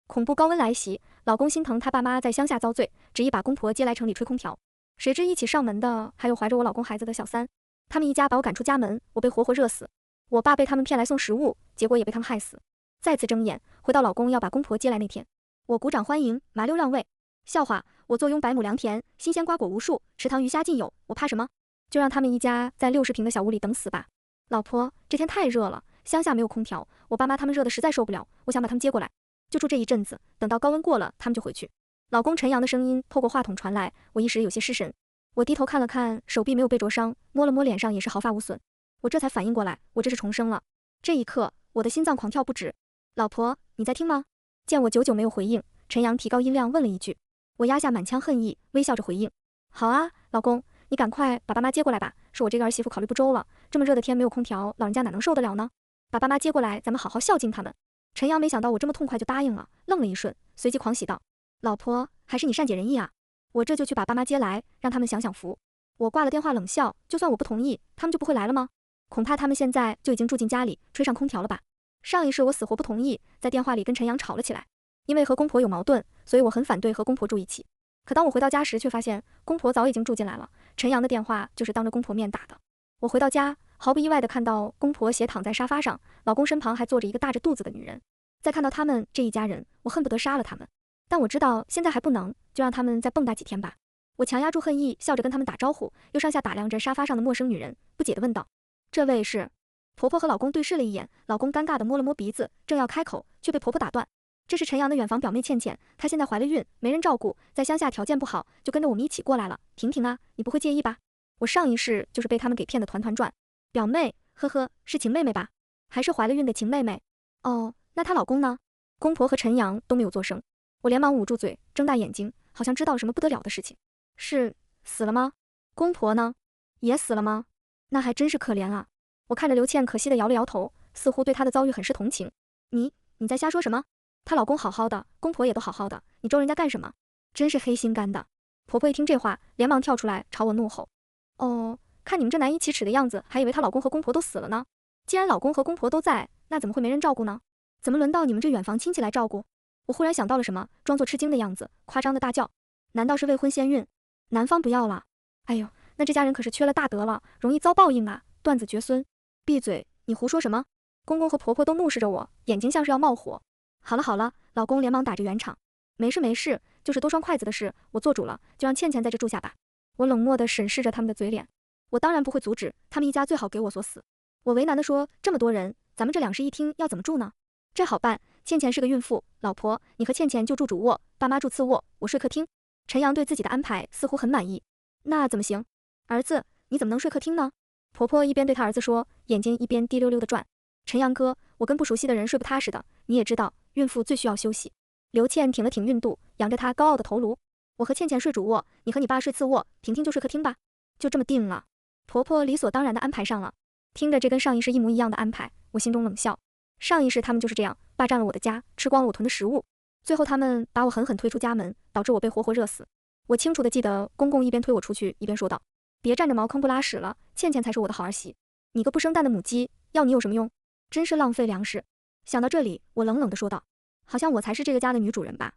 恐怖高温来袭，老公心疼他爸妈在乡下遭罪，执意把公婆接来城里吹空调。谁知一起上门的还有怀着我老公孩子的小三，他们一家把我赶出家门，我被活活热死。我爸被他们骗来送食物，结果也被他们害死。再次睁眼，回到老公要把公婆接来那天，我鼓掌欢迎，麻溜让位。笑话，我坐拥100亩良田，新鲜瓜果无数，池塘鱼虾尽有，我怕什么？就让他们一家在60平的小屋里等死吧。老婆，这天太热了，乡下没有空调，我爸妈他们热得实在受不了，我想把他们接过来，就住这一阵子，等到高温过了，他们就回去。老公陈阳的声音透过话筒传来，我一时有些失神。我低头看了看，手臂没有被灼伤，摸了摸脸上也是毫发无损。我这才反应过来，我这是重生了。这一刻，我的心脏狂跳不止。老婆，你在听吗？见我久久没有回应，陈阳提高音量问了一句。我压下满腔恨意，微笑着回应：好啊，老公，你赶快把爸妈接过来吧，是我这个儿媳妇考虑不周了，这么热的天没有空调，老人家哪能受得了呢？把爸妈接过来，咱们好好孝敬他们。陈阳没想到我这么痛快就答应了，愣了一瞬，随即狂喜道：老婆，还是你善解人意啊，我这就去把爸妈接来，让他们享享福。我挂了电话冷笑，就算我不同意，他们就不会来了吗？恐怕他们现在就已经住进家里，吹上空调了吧。上一世我死活不同意，在电话里跟陈阳吵了起来，因为和公婆有矛盾，所以我很反对和公婆住一起。可当我回到家时，却发现公婆早已经住进来了，陈阳的电话就是当着公婆面打的。我回到家，毫不意外地看到公婆斜躺在沙发上，老公身旁还坐着一个大着肚子的女人。再看到他们这一家人，我恨不得杀了他们。但我知道现在还不能，就让他们再蹦跶几天吧。我强压住恨意，笑着跟他们打招呼，又上下打量着沙发上的陌生女人，不解地问道：这位是？婆婆和老公对视了一眼，老公尴尬地摸了摸鼻子，正要开口，却被婆婆打断。这是陈阳的远房表妹倩倩，她现在怀了孕，没人照顾，在乡下条件不好，就跟着我们一起过来了。婷婷啊，你不会介意吧？我上一世就是被他们给骗得团团转。表妹，呵呵，是晴妹妹吧？还是怀了孕的晴妹妹？哦，那她老公呢？公婆和陈阳都没有作声。我连忙捂住嘴，睁大眼睛，好像知道什么不得了的事情。是死了吗？公婆呢？也死了吗？那还真是可怜啊。我看着刘倩可惜地摇了摇头，似乎对她的遭遇很是同情。你在瞎说什么？她老公好好的，公婆也都好好的，你咒人家干什么？真是黑心肝的。婆婆一听这话，连忙跳出来朝我怒吼：哦，看你们这难以启齿的样子，还以为她老公和公婆都死了呢。既然老公和公婆都在，那怎么会没人照顾呢？怎么轮到你们这远房亲戚来照顾？我忽然想到了什么，装作吃惊的样子，夸张的大叫：难道是未婚先孕？男方不要了？哎呦，那这家人可是缺了大德了，容易遭报应啊，断子绝孙。闭嘴，你胡说什么？公公和婆婆都怒视着我，眼睛像是要冒火。好了好了，老公连忙打着圆场，没事没事，就是多双筷子的事，我做主了，就让倩倩在这住下吧。我冷漠地审视着他们的嘴脸，我当然不会阻止，他们一家最好给我锁死。我为难地说，这么多人，咱们这两室一厅要怎么住呢？这好办，倩倩是个孕妇，老婆，你和倩倩就住主卧，爸妈住次卧，我睡客厅。陈阳对自己的安排似乎很满意。那怎么行？儿子，你怎么能睡客厅呢？婆婆一边对她儿子说，眼睛一边滴溜溜地转。陈阳哥，我跟不熟悉的人睡不踏实的，你也知道，孕妇最需要休息。刘倩挺了挺孕肚，扬着她高傲的头颅。我和倩倩睡主卧，你和你爸睡次卧，婷婷就睡客厅吧。就这么定了。婆婆理所当然地安排上了。听着这跟上一世一模一样的安排，我心中冷笑。上一世他们就是这样，霸占了我的家，吃光了我囤的食物，最后他们把我狠狠推出家门，导致我被活活热死。我清楚地记得公公一边推我出去，一边说道：别占着茅坑不拉屎了，倩倩才是我的好儿媳，你个不生蛋的母鸡，要你有什么用？真是浪费粮食。想到这里，我冷冷地说道：好像我才是这个家的女主人吧？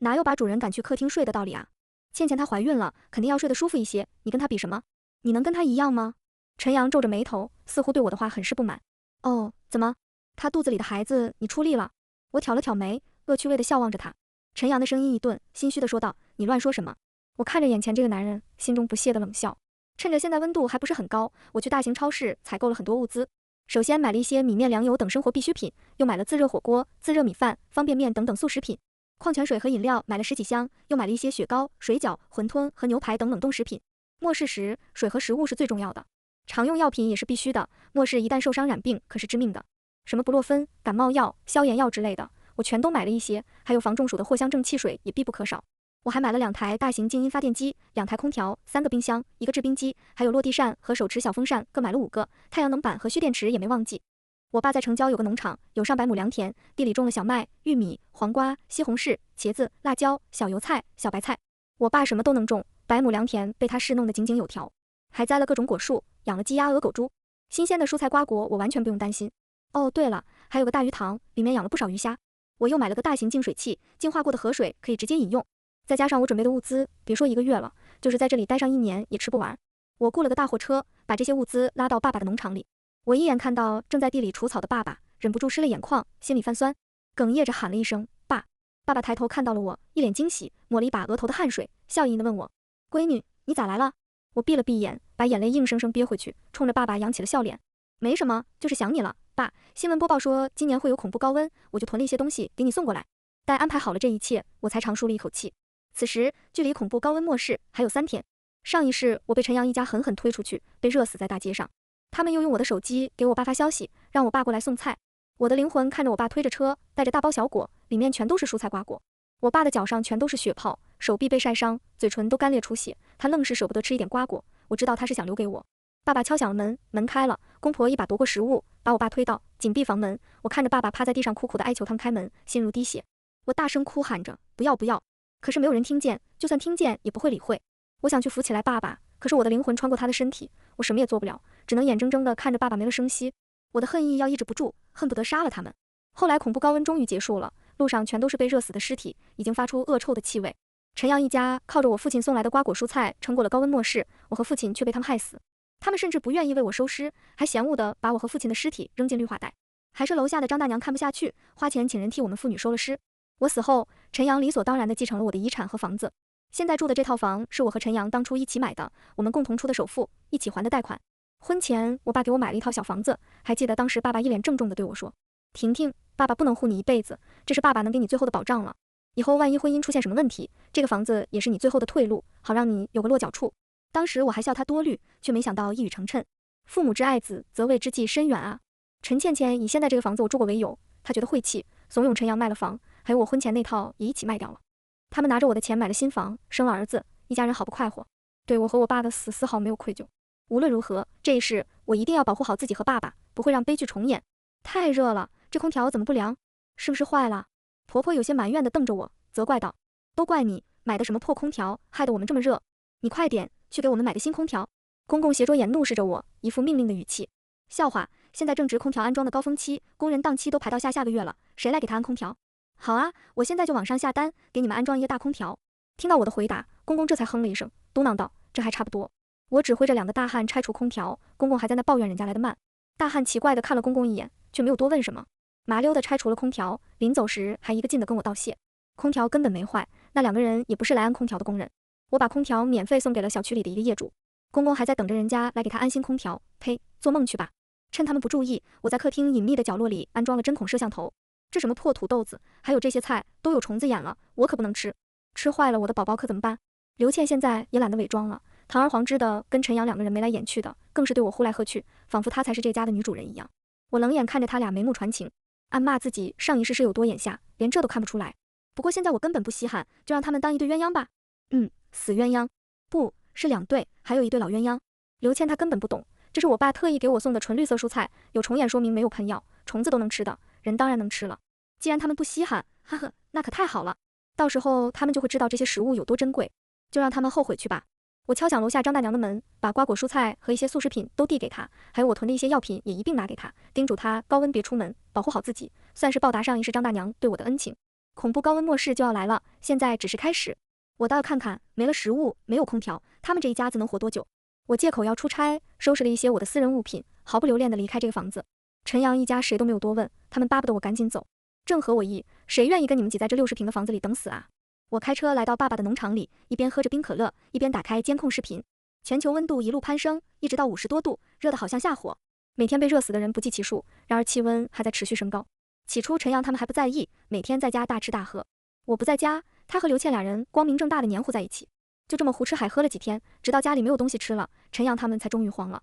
哪有把主人赶去客厅睡的道理啊？倩倩她怀孕了，肯定要睡得舒服一些，你跟她比什么？你能跟她一样吗？陈阳皱着眉头，似乎对我的话很是不满。哦，怎么？她肚子里的孩子你出力了？我挑了挑眉，恶趣味地笑望着他。陈阳的声音一顿，心虚地说道：你乱说什么？我看着眼前这个男人，心中不屑地冷笑。趁着现在温度还不是很高，我去大型超市采购了很多物资。首先买了一些米面粮油等生活必需品，又买了自热火锅、自热米饭、方便面等等速食品。矿泉水和饮料买了10几箱，又买了一些雪糕、水饺、馄饨和牛排等冷冻食品。末世时，水和食物是最重要的。常用药品也是必须的，末世一旦受伤染病，可是致命的。什么布洛芬、感冒药、消炎药之类的，我全都买了一些，还有防中暑的藿香正气水也必不可少。我还买了2台大型静音发电机、2台空调、3个冰箱、1个制冰机，还有落地扇和手持小风扇各买了5个，太阳能板和蓄电池也没忘记。我爸在城郊有个农场，有上百亩良田，地里种了小麦、玉米、黄瓜、西红柿、茄子、辣椒、小油菜、小白菜。我爸什么都能种，100亩良田被他侍弄得井井有条，还栽了各种果树，养了鸡鸭鹅狗猪，新鲜的蔬菜瓜果我完全不用担心。哦，对了，还有个大鱼塘，里面养了不少鱼虾。我又买了个大型净水器，净化过的河水可以直接饮用。再加上我准备的物资，别说1个月了，就是在这里待上1年也吃不完。我雇了个大货车，把这些物资拉到爸爸的农场里。我一眼看到正在地里除草的爸爸，忍不住湿了眼眶，心里泛酸，哽咽着喊了一声爸。爸爸抬头看到了我，一脸惊喜，抹了一把额头的汗水，笑盈盈地问我：闺女，你咋来了？我闭了闭眼，把眼泪硬生生憋回去，冲着爸爸扬起了笑脸。没什么，就是想你了，爸。新闻播报说今年会有恐怖高温，我就囤了一些东西给你送过来。待安排好了这一切，我才长舒了一口气。此时距离恐怖高温末世还有3天。上一世我被陈阳一家狠狠推出去，被热死在大街上。他们又用我的手机给我爸发消息，让我爸过来送菜。我的灵魂看着我爸推着车，带着大包小裹，里面全都是蔬菜瓜果。我爸的脚上全都是血泡，手臂被晒伤，嘴唇都干裂出血，他愣是舍不得吃一点瓜果。我知道他是想留给我。爸爸敲响了门，门开了，公婆一把夺过食物，把我爸推到，紧闭房门。我看着爸爸趴在地上苦苦的哀求他们开门，心如滴血。我大声哭喊着不要不要，可是没有人听见，就算听见也不会理会。我想去扶起来爸爸，可是我的灵魂穿过他的身体，我什么也做不了，只能眼睁睁地看着爸爸没了声息。我的恨意要抑制不住，恨不得杀了他们。后来恐怖高温终于结束了，路上全都是被热死的尸体，已经发出恶臭的气味。陈阳一家靠着我父亲送来的瓜果蔬菜撑过了高温末世，我和父亲却被他们害死。他们甚至不愿意为我收尸，还嫌恶地把我和父亲的尸体扔进绿化带。还是楼下的张大娘看不下去，花钱请人替我们父女收了尸。我死后，陈阳理所当然地继承了我的遗产和房子。现在住的这套房是我和陈阳当初一起买的，我们共同出的首付，一起还的贷款。婚前我爸给我买了一套小房子，还记得当时爸爸一脸郑重地对我说：婷婷，爸爸不能护你一辈子，这是爸爸能给你最后的保障了。以后万一婚姻出现什么问题，这个房子也是你最后的退路，好让你有个落脚处。当时我还笑他多虑，却没想到一语成谶。父母之爱子，则为之计深远啊。陈倩倩以现在这个房子我住过为由，她觉得晦气，怂恿陈阳卖了房，还有我婚前那套也一起卖掉了。他们拿着我的钱买了新房，生了儿子，一家人好不快活。对我和我爸的死丝毫没有愧疚。无论如何，这一世我一定要保护好自己和爸爸，不会让悲剧重演。太热了，这空调怎么不凉？是不是坏了？婆婆有些埋怨地瞪着我，责怪道：都怪你买的什么破空调，害得我们这么热。你快点去给我们买个新空调。公公斜着眼怒视着我，一副命令的语气。笑话，现在正值空调安装的高峰期，工人档期都排到下个月了，谁来给他安空调？好啊，我现在就网上下单，给你们安装一个大空调。听到我的回答，公公这才哼了一声，嘟囔道：这还差不多。我指挥着2个大汉拆除空调，公公还在那抱怨人家来得慢。大汉奇怪地看了公公一眼，却没有多问什么，麻溜地拆除了空调，临走时还一个劲地跟我道谢。空调根本没坏，那2个人也不是来安空调的工人。我把空调免费送给了小区里的一个业主，公公还在等着人家来给他安新空调。呸，做梦去吧！趁他们不注意，我在客厅隐秘的角落里安装了针孔摄像头。这什么破土豆子，还有这些菜都有虫子眼了，我可不能吃，吃坏了我的宝宝可怎么办？刘倩现在也懒得伪装了，堂而皇之的跟陈阳2个人眉来眼去的，更是对我呼来喝去，仿佛她才是这家的女主人一样。我冷眼看着他俩眉目传情，暗骂自己上一世是有多眼下，连这都看不出来。不过现在我根本不稀罕，就让他们当一对鸳鸯吧。死鸳鸯，不是2对，还有一对老鸳鸯。刘倩她根本不懂，这是我爸特意给我送的纯绿色蔬菜，有虫眼说明没有喷药，虫子都能吃的，人当然能吃了。既然他们不稀罕，呵呵，那可太好了，到时候他们就会知道这些食物有多珍贵，就让他们后悔去吧。我敲响楼下张大娘的门，把瓜果蔬菜和一些速食品都递给她，还有我囤的一些药品也一并拿给她，叮嘱她高温别出门，保护好自己，算是报答上一世张大娘对我的恩情。恐怖高温末世就要来了，现在只是开始，我倒要看看没了食物，没有空调，他们这一家子能活多久。我借口要出差，收拾了一些我的私人物品，毫不留恋地离开这个房子。陈阳一家谁都没有多问，他们巴不得我赶紧走，正合我意，谁愿意跟你们挤在这60平的房子里等死啊？我开车来到爸爸的农场里，一边喝着冰可乐，一边打开监控视频。全球温度一路攀升，一直到50多度，热得好像下火。每天被热死的人不计其数，然而气温还在持续升高。起初陈阳他们还不在意，每天在家大吃大喝。我不在家，他和刘倩2人光明正大的黏糊在一起，就这么胡吃海喝了几天，直到家里没有东西吃了，陈阳他们才终于慌了。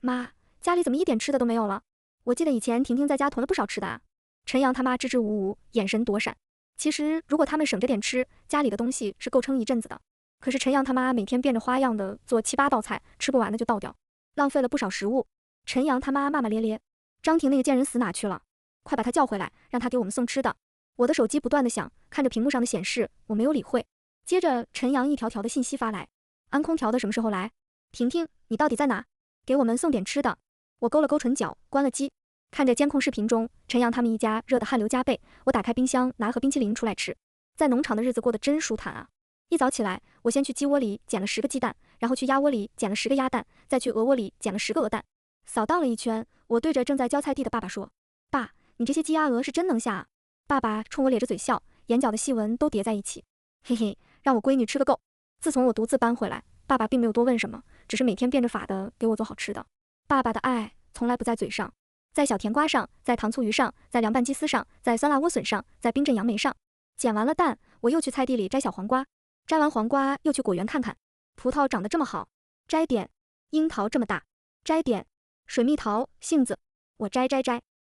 妈，家里怎么一点吃的都没有了？我记得以前婷婷在家囤了不少吃的啊。陈阳他妈支支吾吾，眼神躲闪。其实如果他们省着点吃，家里的东西是够撑一阵子的。可是陈阳他妈每天变着花样的做7、8道菜，吃不完的就倒掉，浪费了不少食物。陈阳他妈骂骂咧咧：张婷那个贱人死哪去了？快把她叫回来，让她给我们送吃的。我的手机不断的响，看着屏幕上的显示，我没有理会。接着陈阳一条条的信息发来：安空调的什么时候来？婷婷，你到底在哪？给我们送点吃的。我勾了勾唇角，关了机。看着监控视频中陈阳他们一家热得汗流浃背，我打开冰箱拿盒冰淇淋出来吃。在农场的日子过得真舒坦啊！一早起来，我先去鸡窝里捡了10个鸡蛋，然后去鸭窝里捡了10个鸭蛋，再去鹅窝里捡了10个鹅蛋。扫荡了一圈，我对着正在浇菜地的爸爸说：“爸，你这些鸡鸭鹅是真能下啊！”爸爸冲我咧着嘴笑，眼角的细纹都叠在一起。嘿嘿，让我闺女吃个够。自从我独自搬回来，爸爸并没有多问什么，只是每天变着法的给我做好吃的。爸爸的爱从来不在嘴上，在小甜瓜上，在糖醋鱼上，在凉拌鸡丝上，在酸辣莴笋上，在冰镇杨梅上。捡完了蛋，我又去菜地里摘小黄瓜，摘完黄瓜又去果园看看，葡萄长得这么好，摘点；樱桃这么大，摘点；水蜜桃、杏子，我摘。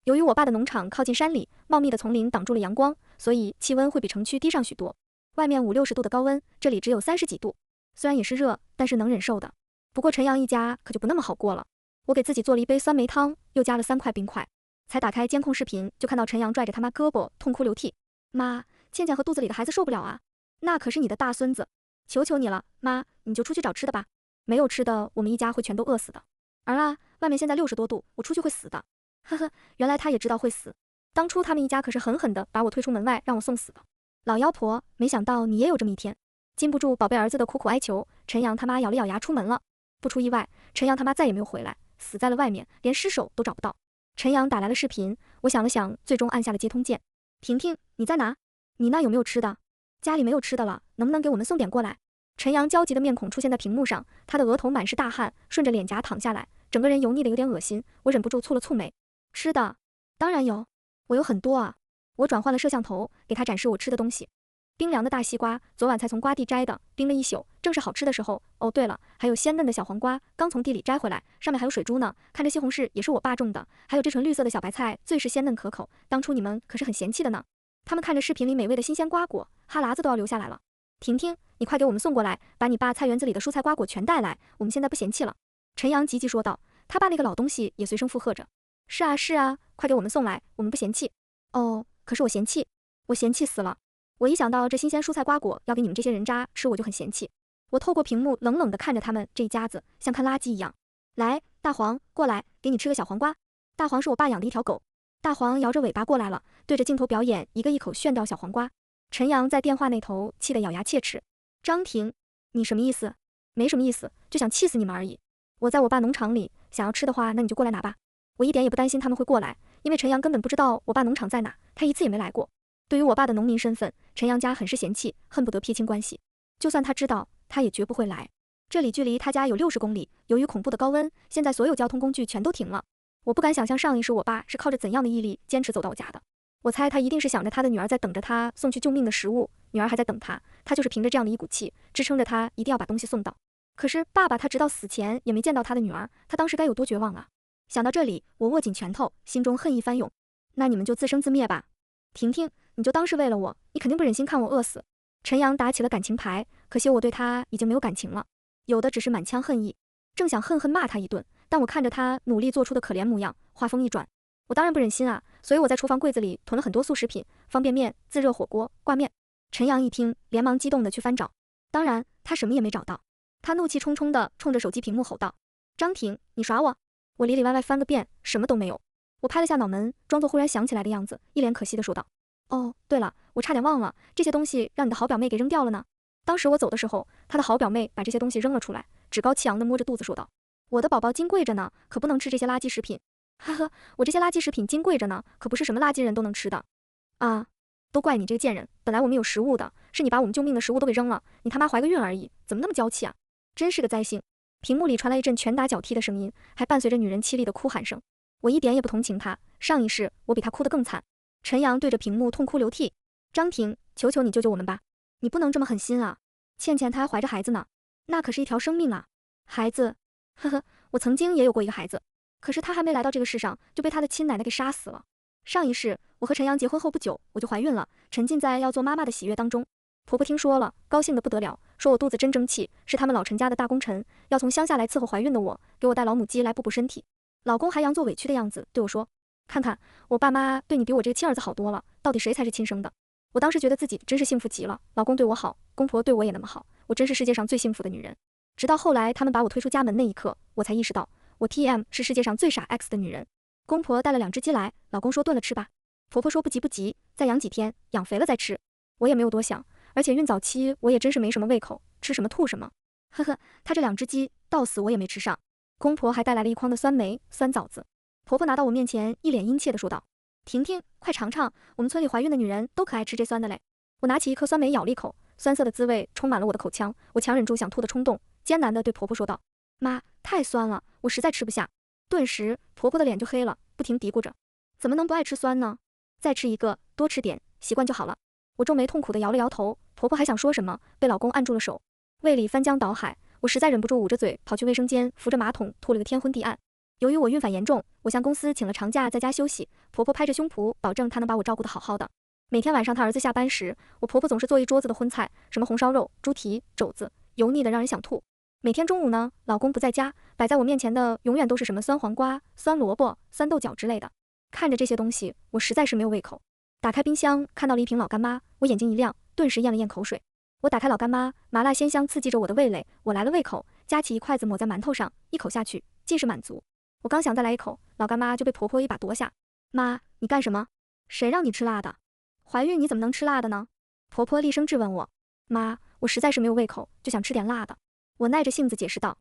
由于我爸的农场靠近山里，茂密的丛林挡住了阳光，所以气温会比城区低上许多。外面50-60度的高温，这里只有30几度，虽然也是热，但是能忍受的。不过陈阳一家可就不那么好过了。我给自己做了一杯酸梅汤，又加了3块冰块。才打开监控视频，就看到陈阳拽着他妈胳膊痛哭流涕。妈，倩倩和肚子里的孩子受不了啊！那可是你的大孙子，求求你了，妈，你就出去找吃的吧。没有吃的，我们一家会全都饿死的。儿啊，外面现在60多度，我出去会死的。呵呵，原来他也知道会死。当初他们一家可是狠狠地把我推出门外，让我送死的。老妖婆，没想到你也有这么一天。禁不住宝贝儿子的苦苦哀求，陈阳他妈咬了咬牙出门了。不出意外，陈阳他妈再也没有回来，死在了外面，连尸首都找不到。陈阳打来了视频，我想了想，最终按下了接通键。婷婷，你在哪？你那有没有吃的？家里没有吃的了，能不能给我们送点过来？陈阳焦急的面孔出现在屏幕上，他的额头满是大汗，顺着脸颊淌下来，整个人油腻的有点恶心。我忍不住蹙了蹙眉。吃的？当然有，我有很多啊。我转换了摄像头，给他展示我吃的东西。冰凉的大西瓜，昨晚才从瓜地摘的，冰了一宿，正是好吃的时候。哦，对了，还有鲜嫩的小黄瓜，刚从地里摘回来，上面还有水珠呢。看这西红柿也是我爸种的，还有这纯绿色的小白菜，最是鲜嫩可口。当初你们可是很嫌弃的呢。他们看着视频里美味的新鲜瓜果，哈喇子都要流下来了。婷婷，你快给我们送过来，把你爸菜园子里的蔬菜瓜果全带来，我们现在不嫌弃了。陈阳急急说道，他爸那个老东西也随声附和着。是啊是啊，快给我们送来，我们不嫌弃。哦，可是我嫌弃，我嫌弃死了。我一想到这新鲜蔬菜瓜果要给你们这些人渣吃，我就很嫌弃。我透过屏幕冷冷地看着他们这一家子，像看垃圾一样。来，大黄，过来，给你吃个小黄瓜。大黄是我爸养的一条狗。大黄摇着尾巴过来了，对着镜头表演一个一口炫掉小黄瓜。陈阳在电话那头气得咬牙切齿。张婷，你什么意思？没什么意思，就想气死你们而已。我在我爸农场里，想要吃的话，那你就过来拿吧。我一点也不担心他们会过来，因为陈阳根本不知道我爸农场在哪，他一次也没来过。对于我爸的农民身份，陈阳家很是嫌弃，恨不得撇清关系。就算他知道，他也绝不会来。这里距离他家有60公里，由于恐怖的高温，现在所有交通工具全都停了。我不敢想象上一世我爸是靠着怎样的毅力坚持走到我家的。我猜他一定是想着他的女儿在等着他送去救命的食物，女儿还在等他，他就是凭着这样的一股气，支撑着他一定要把东西送到。可是爸爸他直到死前也没见到他的女儿，他当时该有多绝望啊！想到这里，我握紧拳头，心中恨意翻涌。那你们就自生自灭吧。婷婷，你就当是为了我，你肯定不忍心看我饿死。陈阳打起了感情牌，可惜我对他已经没有感情了，有的只是满腔恨意。正想恨骂他一顿，但我看着他努力做出的可怜模样，话锋一转，我当然不忍心啊，所以我在厨房柜子里囤了很多速食品，方便面、自热火锅、挂面。陈阳一听，连忙激动地去翻找，当然他什么也没找到。他怒气冲冲地冲着手机屏幕吼道：“张婷，你耍我！”我里里外外翻个遍，什么都没有。我拍了下脑门，装作忽然想起来的样子，一脸可惜地说道：“哦，对了，我差点忘了，这些东西让你的好表妹给扔掉了呢。”当时我走的时候，他的好表妹把这些东西扔了出来，趾高气扬地摸着肚子说道：“我的宝宝金贵着呢，可不能吃这些垃圾食品。”呵呵，我这些垃圾食品金贵着呢，可不是什么垃圾人都能吃的。啊，都怪你这个贱人，本来我们有食物的，是你把我们救命的食物都给扔了，你他妈怀个孕而已，怎么那么娇气啊？真是个灾星！屏幕里传来一阵拳打脚踢的声音，还伴随着女人凄厉的哭喊声。我一点也不同情她，上一世我比她哭得更惨。陈阳对着屏幕痛哭流涕：“张婷，求求你救救我们吧！你不能这么狠心啊！倩倩她还怀着孩子呢，那可是一条生命啊！孩子，呵呵，我曾经也有过一个孩子，可是他还没来到这个世上，就被他的亲奶奶给杀死了。上一世我和陈阳结婚后不久，我就怀孕了，沉浸在要做妈妈的喜悦当中。婆婆听说了，高兴得不得了，说我肚子真争气，是他们老陈家的大功臣，要从乡下来伺候怀孕的我，给我带老母鸡来补补身体。老公还佯作委屈的样子对我说：“看看，我爸妈对你比我这个亲儿子好多了，到底谁才是亲生的？”我当时觉得自己真是幸福极了，老公对我好，公婆对我也那么好，我真是世界上最幸福的女人。直到后来他们把我推出家门那一刻，我才意识到，我 TM 是世界上最傻 X 的女人。公婆带了2只鸡来，老公说炖了吃吧。婆婆说不急不急，再养几天，养肥了再吃。我也没有多想，而且孕早期我也真是没什么胃口，吃什么吐什么。呵呵，她这2只鸡到死我也没吃上。公婆还带来了一筐的酸梅、酸枣子。婆婆拿到我面前，一脸殷切地说道：“婷婷，快尝尝，我们村里怀孕的女人都可爱吃这酸的嘞。”我拿起一颗酸梅咬了一口，酸涩的滋味充满了我的口腔，我强忍住想吐的冲动，艰难地对婆婆说道：“妈，太酸了，我实在吃不下。”顿时，婆婆的脸就黑了，不停嘀咕着：“怎么能不爱吃酸呢？再吃一个，多吃点，习惯就好了。”我皱眉痛苦地摇了摇头，婆婆还想说什么，被老公按住了手，胃里翻江倒海，我实在忍不住捂着嘴跑去卫生间，扶着马桶吐了个天昏地暗。由于我孕反严重，我向公司请了长假，在家休息。婆婆拍着胸脯保证她能把我照顾得好好的。每天晚上她儿子下班时，我婆婆总是做一桌子的荤菜，什么红烧肉、猪蹄、肘子，油腻的让人想吐。每天中午呢，老公不在家，摆在我面前的永远都是什么酸黄瓜、酸萝卜、酸豆角之类的。看着这些东西，我实在是没有胃口。打开冰箱，看到了一瓶老干妈，我眼睛一亮，顿时咽了咽口水。我打开老干妈，麻辣鲜香刺激着我的味蕾，我来了胃口，夹起一筷子抹在馒头上，一口下去，尽是满足。我刚想再来一口，老干妈就被婆婆一把夺下。妈，你干什么？谁让你吃辣的？怀孕你怎么能吃辣的呢？婆婆厉声质问我。妈，我实在是没有胃口，就想吃点辣的。我耐着性子解释道。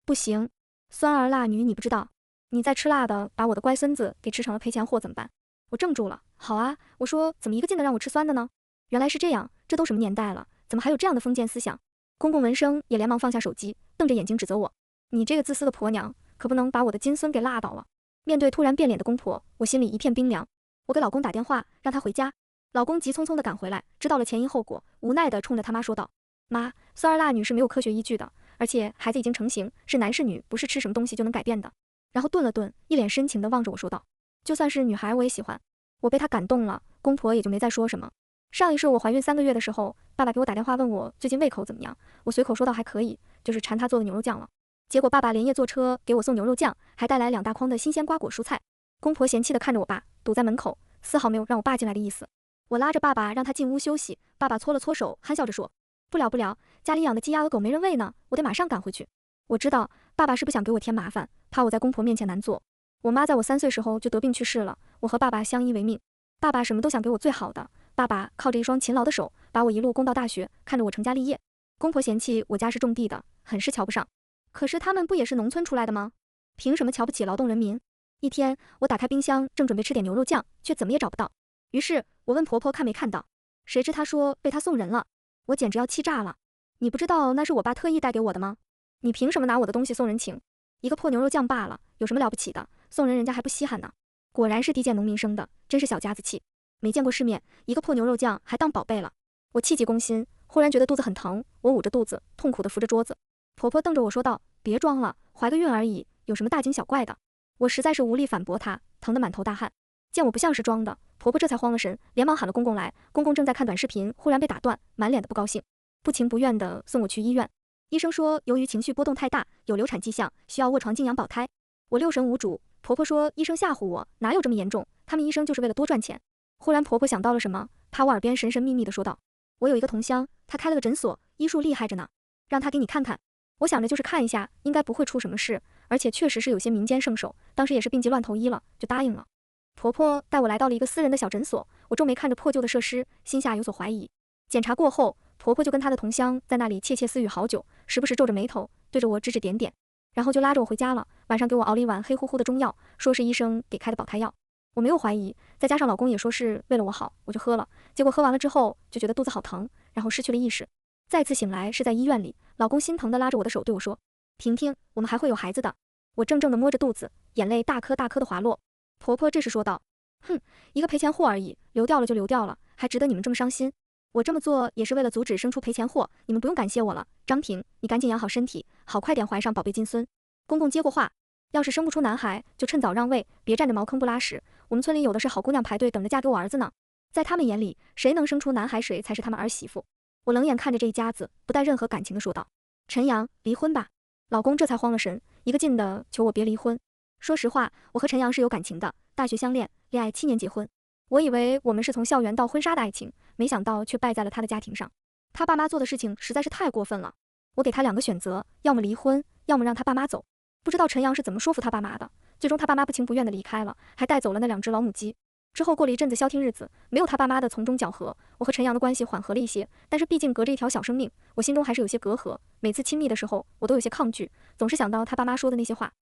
不行，酸儿辣女你不知道，你再吃辣的，把我的乖孙子给吃成了赔钱货怎么办？我怔住了。好啊，我说怎么一个劲的让我吃酸的呢？原来是这样，这都什么年代了，怎么还有这样的封建思想？公公闻声也连忙放下手机，瞪着眼睛指责我：你这个自私的婆娘，可不能把我的金孙给辣倒了。面对突然变脸的公婆，我心里一片冰凉。我给老公打电话，让他回家。老公急匆匆地赶回来，知道了前因后果，无奈地冲着他妈说道：妈，酸儿辣女是没有科学依据的，而且孩子已经成型，是男是女不是吃什么东西就能改变的。然后顿了顿，一脸深情地望着我说道：就算是女孩我也喜欢。我被他感动了，公婆也就没再说什么。上一世我怀孕3个月的时候，爸爸给我打电话问我最近胃口怎么样，我随口说道还可以，就是馋他做的牛肉酱了。结果爸爸连夜坐车给我送牛肉酱，还带来2大筐的新鲜瓜果蔬菜。公婆嫌弃地看着我爸，堵在门口，丝毫没有让我爸进来的意思。我拉着爸爸让他进屋休息，爸爸搓了搓手，憨笑着说：不了不了，家里养的鸡鸭鹅狗没人喂呢，我得马上赶回去。我知道爸爸是不想给我添麻烦，怕我在公婆面前难做。我妈在我3岁时候就得病去世了，我和爸爸相依为命。爸爸什么都想给我最好的，爸爸靠着一双勤劳的手，把我一路供到大学，看着我成家立业。公婆嫌弃我家是种地的，很是瞧不上。可是他们不也是农村出来的吗？凭什么瞧不起劳动人民？一天，我打开冰箱，正准备吃点牛肉酱，却怎么也找不到。于是我问婆婆看没看到，谁知她说被她送人了。我简直要气炸了！你不知道那是我爸特意带给我的吗？你凭什么拿我的东西送人情？一个破牛肉酱罢了，有什么了不起的？送人家还不稀罕呢。果然是低贱农民生的，真是小家子气，没见过世面，一个破牛肉酱还当宝贝了。我气急攻心，忽然觉得肚子很疼，我捂着肚子，痛苦地扶着桌子。婆婆瞪着我说道：别装了，怀个孕而已，有什么大惊小怪的？我实在是无力反驳她，疼得满头大汗。见我不像是装的，婆婆这才慌了神，连忙喊了公公来。公公正在看短视频，忽然被打断，满脸的不高兴，不情不愿地送我去医院。医生说由于情绪波动太大，有流产迹象，需要卧床静养保胎。我六神无主，婆婆说医生吓唬我，哪有这么严重，他们医生就是为了多赚钱。忽然婆婆想到了什么，趴我耳边神神秘秘地说道：我有一个同乡，他开了个诊所，医术厉害着呢，让他给你看看。我想着就是看一下，应该不会出什么事，而且确实是有些民间圣手，当时也是病急乱投医了，就答应了。婆婆带我来到了一个私人的小诊所，我皱眉看着破旧的设施，心下有所怀疑。检查过后，婆婆就跟她的同乡在那里窃窃私语好久，时不时皱着眉头对着我指指点点，然后就拉着我回家了。晚上给我熬了一碗黑乎乎的中药，说是医生给开的保胎药。我没有怀疑，再加上老公也说是为了我好，我就喝了。结果喝完了之后就觉得肚子好疼，然后失去了意识。再次醒来是在医院里，老公心疼地拉着我的手对我说：婷婷，我们还会有孩子的。我怔怔地摸着肚子，眼泪大颗大颗地滑落。婆婆这时说道：哼，一个赔钱货而已，流掉了就流掉了，还值得你们这么伤心？我这么做也是为了阻止生出赔钱货，你们不用感谢我了。张婷，你赶紧养好身体，好快点怀上宝贝金孙。公公接过话，要是生不出男孩，就趁早让位，别占着茅坑不拉屎。我们村里有的是好姑娘排队等着嫁给我儿子呢，在他们眼里，谁能生出男孩，谁才是他们儿媳妇。我冷眼看着这一家子，不带任何感情的说道：陈阳，离婚吧。老公这才慌了神，一个劲的求我别离婚。说实话，我和陈阳是有感情的，大学相恋，恋爱7年结婚。我以为我们是从校园到婚纱的爱情，没想到却败在了他的家庭上。他爸妈做的事情实在是太过分了。我给他2个选择，要么离婚，要么让他爸妈走。不知道陈阳是怎么说服他爸妈的，最终他爸妈不情不愿地离开了，还带走了那2只老母鸡。之后过了一阵子消停日子，没有他爸妈的从中搅和，我和陈阳的关系缓和了一些，但是毕竟隔着一条小生命，我心中还是有些隔阂。每次亲密的时候，我都有些抗拒，总是想到他爸妈说的那些话。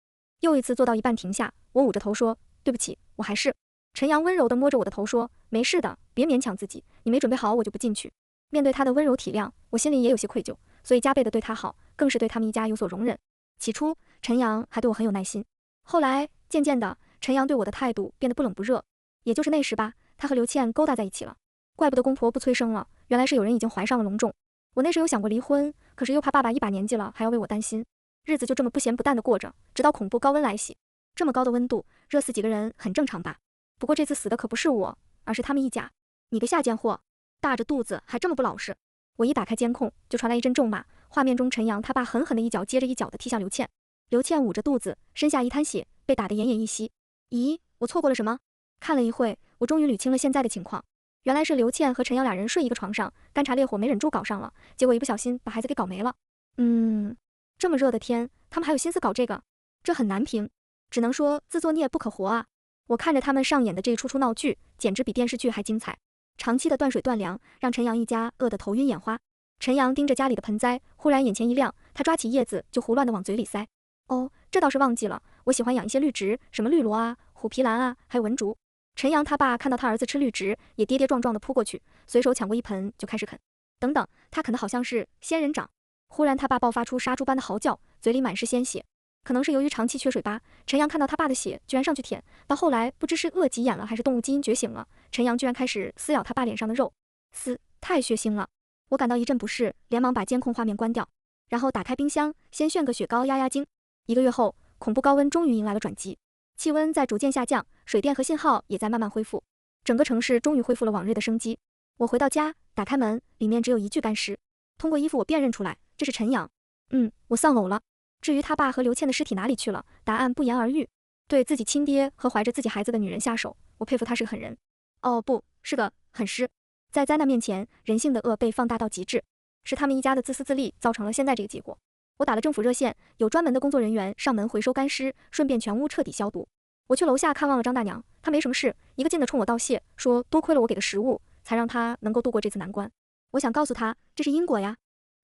又一次做到一半停下，我捂着头说：“对不起，我还是……”陈阳温柔地摸着我的头说：“没事的，别勉强自己，你没准备好我就不进去。”面对他的温柔体谅，我心里也有些愧疚，所以加倍地对他好，更是对他们一家有所容忍。起初，陈阳还对我很有耐心，后来渐渐的，陈阳对我的态度变得不冷不热。也就是那时吧，他和刘倩勾搭在一起了。怪不得公婆不催生了，原来是有人已经怀上了龙种。我那时有想过离婚，可是又怕爸爸一把年纪了还要为我担心，日子就这么不咸不淡的过着，直到恐怖高温来袭。这么高的温度，热死几个人很正常吧？不过这次死的可不是我，而是他们一家。你个下贱货，大着肚子还这么不老实！我一打开监控，就传来一阵咒骂，画面中陈阳他爸狠狠的一脚接着一脚的踢向刘倩。刘倩捂着肚子，身下一滩血，被打得奄奄一息。咦，我错过了什么？看了一会，我终于捋清了现在的情况，原来是刘倩和陈阳俩人睡一个床上，干柴烈火没忍住搞上了，结果一不小心把孩子给搞没了。这么热的天，他们还有心思搞这个，这很难评，只能说自作孽不可活啊！我看着他们上演的这一出闹剧，简直比电视剧还精彩。长期的断水断粮，让陈阳一家饿得头晕眼花。陈阳盯着家里的盆栽，忽然眼前一亮，他抓起叶子就胡乱地往嘴里塞。哦，这倒是忘记了，我喜欢养一些绿植，什么绿萝啊、虎皮兰啊，还有文竹。陈阳他爸看到他儿子吃绿植，也跌跌撞撞地扑过去，随手抢过一盆就开始啃。等等，他啃的好像是仙人掌。忽然他爸爆发出杀猪般的嚎叫，嘴里满是鲜血。可能是由于长期缺水吧，陈阳看到他爸的血，居然上去舔。到后来不知是饿急眼了，还是动物基因觉醒了，陈阳居然开始撕咬他爸脸上的肉。太血腥了！我感到一阵不适，连忙把监控画面关掉，然后打开冰箱，先炫个雪糕压压惊。1个月后，恐怖高温终于迎来了转机，气温在逐渐下降，水电和信号也在慢慢恢复，整个城市终于恢复了往日的生机。我回到家，打开门，里面只有一具干尸。通过衣服我辨认出来，这是陈阳。我丧偶了。至于他爸和刘倩的尸体哪里去了，答案不言而喻。对自己亲爹和怀着自己孩子的女人下手，我佩服他是个狠人。哦，不是个狠尸。在灾难面前，人性的恶被放大到极致，是他们一家的自私自利造成了现在这个结果。我打了政府热线，有专门的工作人员上门回收干尸，顺便全屋彻底消毒。我去楼下看望了张大娘，她没什么事，一个劲地冲我道谢，说多亏了我给的食物，才让她能够度过这次难关。我想告诉她，这是因果呀。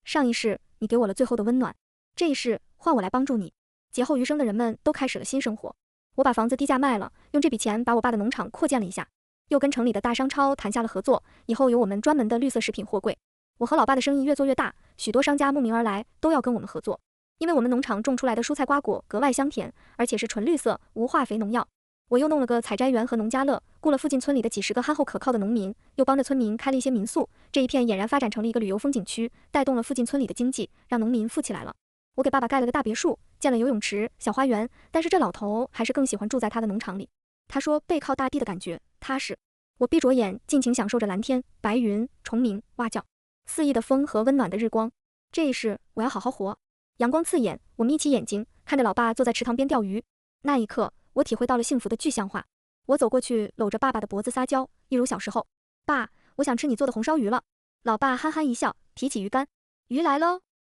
上一世你给我了最后的温暖，这一世换我来帮助你。劫后余生的人们都开始了新生活。我把房子低价卖了，用这笔钱把我爸的农场扩建了一下，又跟城里的大商超谈下了合作，以后有我们专门的绿色食品货柜。我和老爸的生意越做越大，许多商家慕名而来，都要跟我们合作。因为我们农场种出来的蔬菜瓜果格外香甜，而且是纯绿色，无化肥农药。我又弄了个采摘园和农家乐，雇了附近村里的几10个憨厚可靠的农民，又帮着村民开了一些民宿，这一片俨然发展成了一个旅游风景区，带动了附近村里的经济，让农民富起来了。我给爸爸盖了个大别墅，建了游泳池、小花园，但是这老头还是更喜欢住在他的农场里。他说背靠大地的感觉踏实。我闭着眼，尽情享受着蓝天、白云、虫鸣、蛙叫，肆意的风和温暖的日光。这一世我要好好活。阳光刺眼，我眯起眼睛，看着老爸坐在池塘边钓鱼。那一刻，我体会到了幸福的具象化。我走过去，搂着爸爸的脖子撒娇，一如小时候。爸，我想吃你做的红烧鱼了。老爸憨憨一笑，提起鱼竿，鱼来喽。